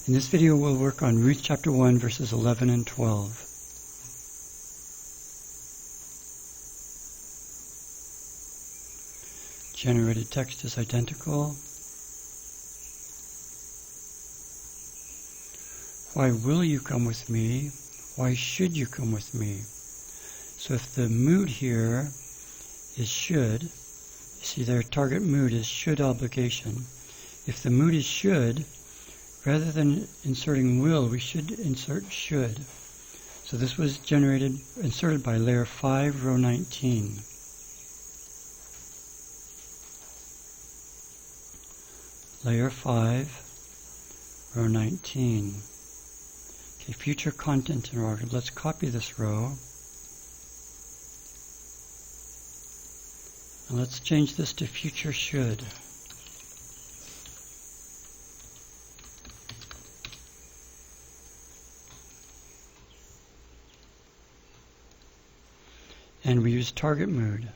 In this video we'll work on Ruth chapter 1 verses 11 and 12. Generated text is identical. Why will you come with me? Why should you come with me? So if the mood here is should, you see their target mood is should obligation. If the mood is should, rather than inserting will, we should insert should. So this was inserted by layer 5, row 19. Layer 5, row 19. Okay, future content interrogative. Let's copy this row. And let's change this to future should. And we use target mood,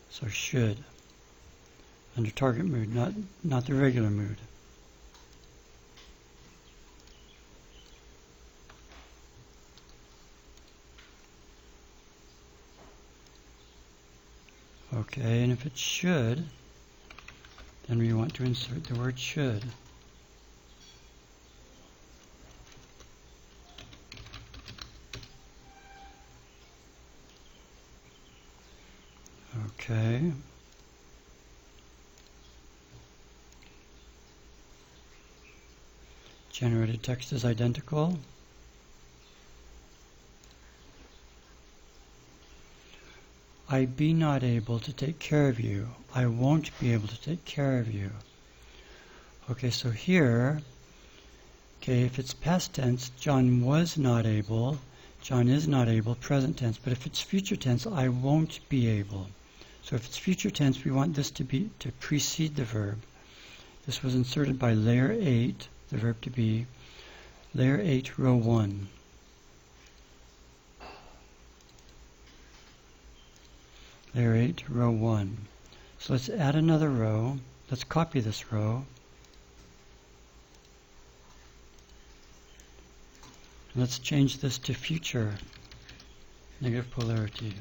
so should, under target mood, not the regular mood. Okay, and if it's should, then we want to insert the word should. Okay. Generated text is identical. I be not able to take care of you. I won't be able to take care of you. Okay, so here, if it's past tense, John was not able, John is not able, present tense. But if it's future tense, I won't be able. So if it's future tense, we want this to precede the verb. This was inserted by layer 8, the verb to be, layer 8, row 1. Layer 8, row 1. So let's add another row. Let's copy this row. Let's change this to future, negative polarity.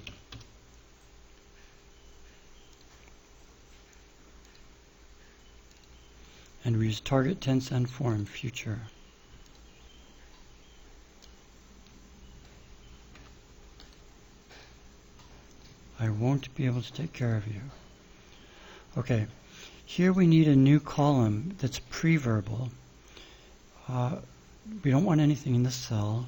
And we use target tense and form, future. I won't be able to take care of you. Okay, here we need a new column that's pre-verbal. We don't want anything in the cell.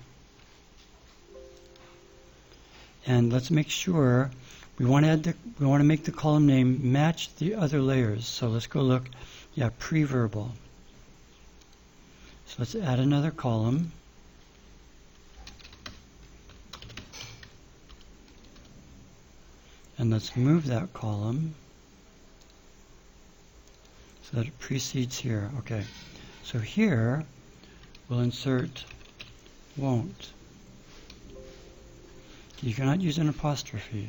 And let's make sure we want to make the column name match the other layers. So let's go look. Yeah, pre-verbal. So let's add another column. And let's move that column so that it precedes here. Okay, so here we'll insert won't. You cannot use an apostrophe.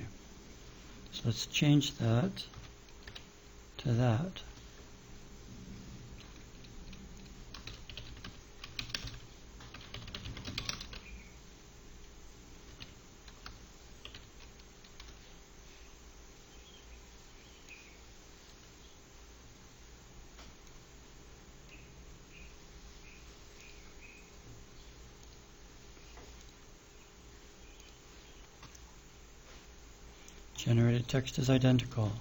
So let's change that to that. Generated text is identical.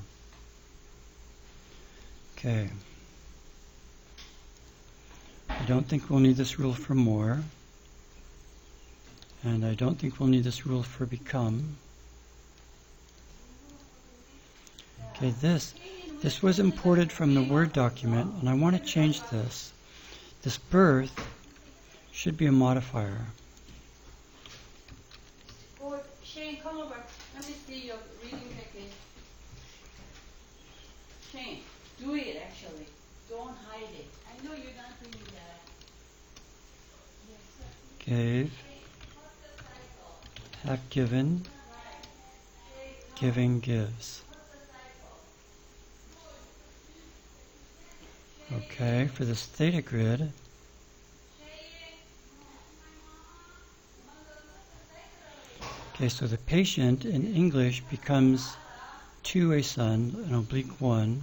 Okay. I don't think we'll need this rule for more. And I don't think we'll need this rule for become. Okay, this was imported from the Word document, and I want to change this. This birth should be a modifier. Shane, come over. Let me see your reading technique. Shane, do it actually. Don't hide it. I know you're not doing that. Gave. Have given. Giving gives. Okay, for this theta grid, Okay, so the patient in English becomes to a son, an oblique 1.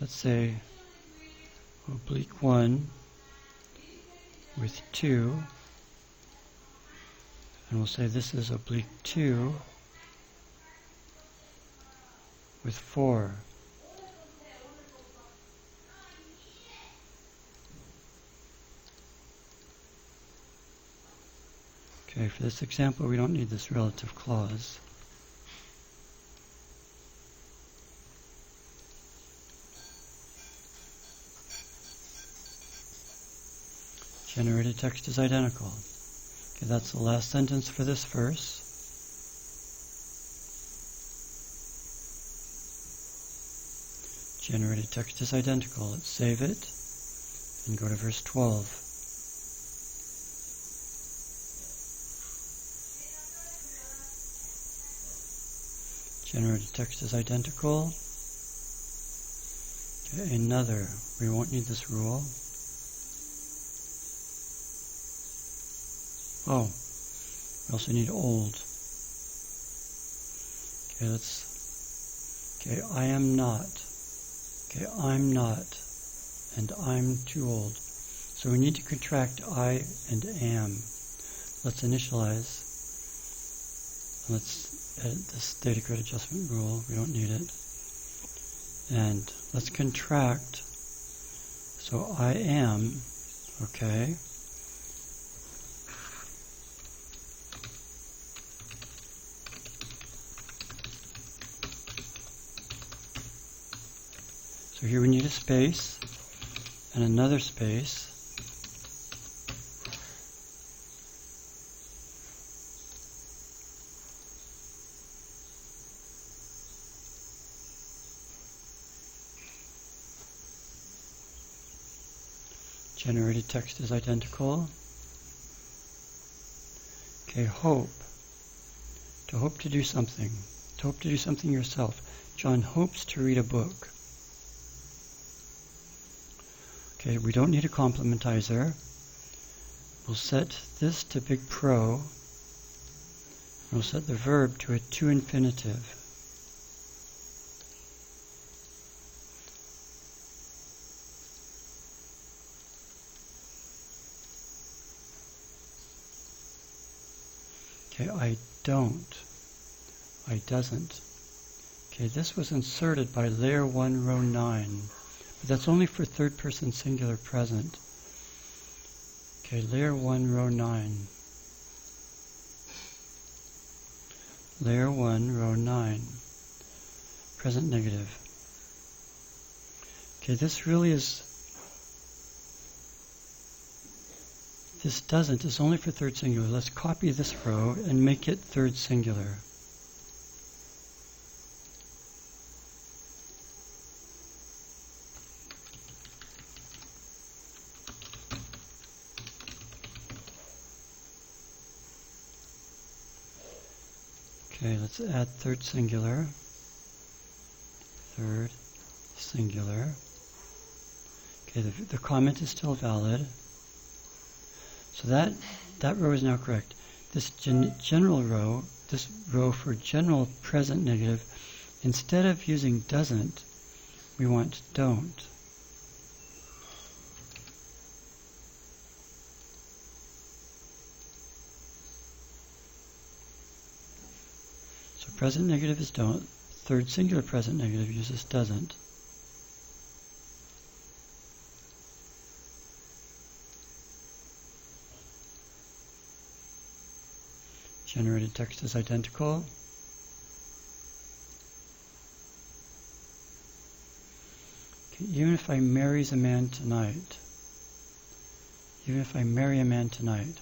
Let's say oblique 1 with 2. And we'll say this is oblique 2 with 4. Okay, for this example, we don't need this relative clause. Generated text is identical. Okay, that's the last sentence for this verse. Generated text is identical. Let's save it and go to verse 12. Generated text is identical. Okay, another. We won't need this rule. Oh, we also need old. Okay, I am not. Okay, I'm not. And I'm too old. So we need to contract I and am. Let's initialize. Let's edit this data grid adjustment rule. We don't need it. And let's contract. So I am, okay. So here we need a space and another space. Generated text is identical. Okay, hope. To hope to do something. To hope to do something yourself. John hopes to read a book. Okay, we don't need a complementizer. We'll set this to big pro. And we'll set the verb to a to infinitive. Okay, I don't. I doesn't. Okay, this was inserted by layer 1, row 9. But that's only for third person singular present. Okay, layer 1, row 9. Layer 1, row 9. Present negative. Okay, this really is... This doesn't. It's only for third singular. Let's copy this row and make it third singular. Okay, let's add third singular. Third singular. Okay, the comment is still valid. So that row is now correct. This general row, this row for general present negative, instead of using doesn't, we want don't. So present negative is don't. Third singular present negative uses doesn't. Generated text is identical. Okay, even if I marries a man tonight. Even if I marry a man tonight.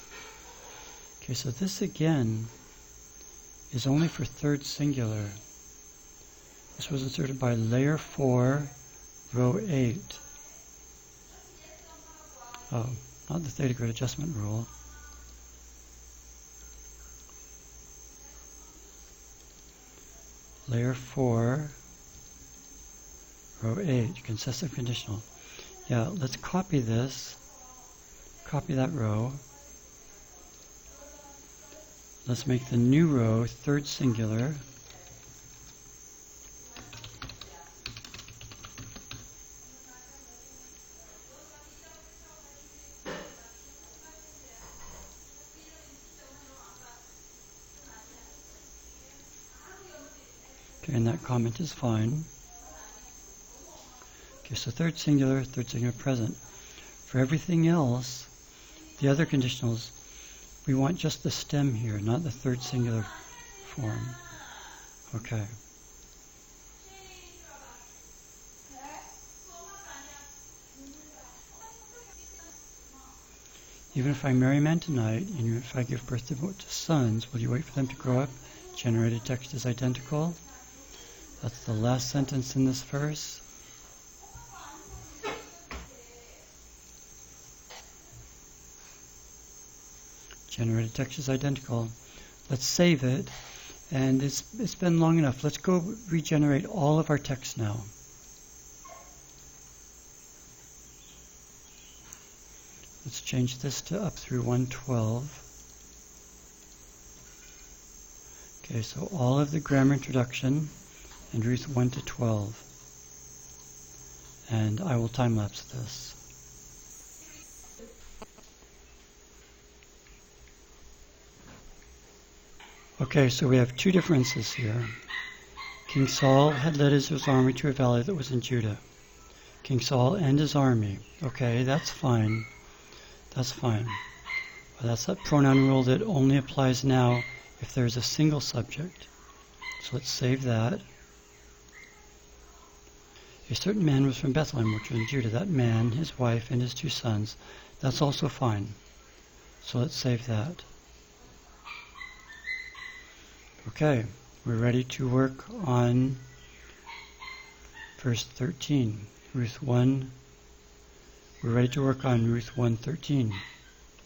Okay, so this again is only for third singular. This was inserted by layer 4, row 8. Oh, not the theta grid adjustment rule. Layer 4, row 8, consistent conditional. Yeah, let's copy this, copy that row, Let's make the new row third singular. Okay, and that comment is fine. Okay, so third singular present. For everything else, the other conditionals, we want just the stem here, not the third singular form. Okay. Even if I marry a man tonight, and even if I give birth to sons, will you wait for them to grow up? Generated text is identical. That's the last sentence in this verse. Generated text is identical. Let's save it. And it's been long enough. Let's go regenerate all of our text now. Let's change this to up through 112. Okay, so all of the grammar introduction and Ruth 1 to 12. And I will time-lapse this. Okay, so we have two differences here. King Saul had led Israel's army to a valley that was in Judah. King Saul and his army. Okay, that's fine. That's fine. But that's that pronoun rule that only applies now if there's a single subject. So let's save that. A certain man was from Bethlehem, which was in Judah. That man, his wife, and his 2 sons. That's also fine. So let's save that. Okay, we're ready to work on verse 13. Ruth 1. We're ready to work on Ruth 1:13.